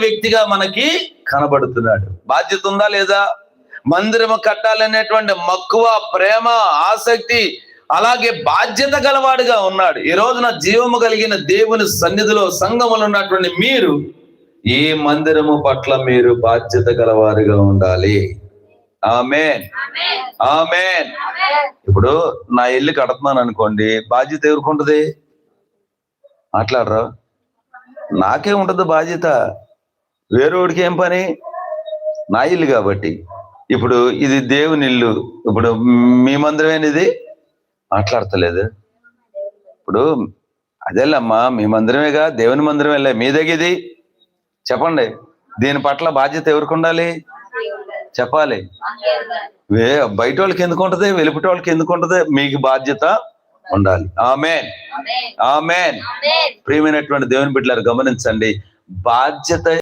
వ్యక్తిగా మనకి కనబడుతున్నాడు. బాధ్యత ఉందా లేదా? మందిరము కట్టాలనేటువంటి మక్కువ, ప్రేమ, ఆసక్తి, అలాగే బాధ్యత గలవాడుగా ఉన్నాడు. ఈ రోజున జీవము కలిగిన దేవుని సన్నిధిలో సంఘములో ఉన్నటువంటి మీరు ఈ మందిరము పట్ల మీరు బాధ్యత గలవారుగా ఉండాలి. ఆమేన్, ఆమేన్. ఇప్పుడు నా ఇల్లు కడుతున్నాను అనుకోండి, బాధ్యత ఎవరికి ఉంటుంది? మాట్లాడరా? నాకే ఉంటుంది బాధ్యత. వేరేవాడికి ఏం పని? నా ఇల్లు కాబట్టి. ఇప్పుడు ఇది దేవుని ఇల్లు, ఇప్పుడు మీ మందిరమేనిది? మాట్లాడతలేదు. ఇప్పుడు అదేలేమ్మా, మీ మందిరమేగా, దేవుని మందిరమేలే, మీ దగ్గిది. చెప్పండి, దీని పట్ల బాధ్యత ఎవరికి ఉండాలి? చెప్పాలి. బయట వాళ్ళకి ఎందుకు ఉంటది? వెలుపటి వాళ్ళకి ఎందుకు ఉంటది? మీకు బాధ్యత ఉండాలి. ఆమేన్, ఆమేన్. ప్రియమైనటువంటి దేవుని బిడ్డలారా, గమనించండి, బాధ్యత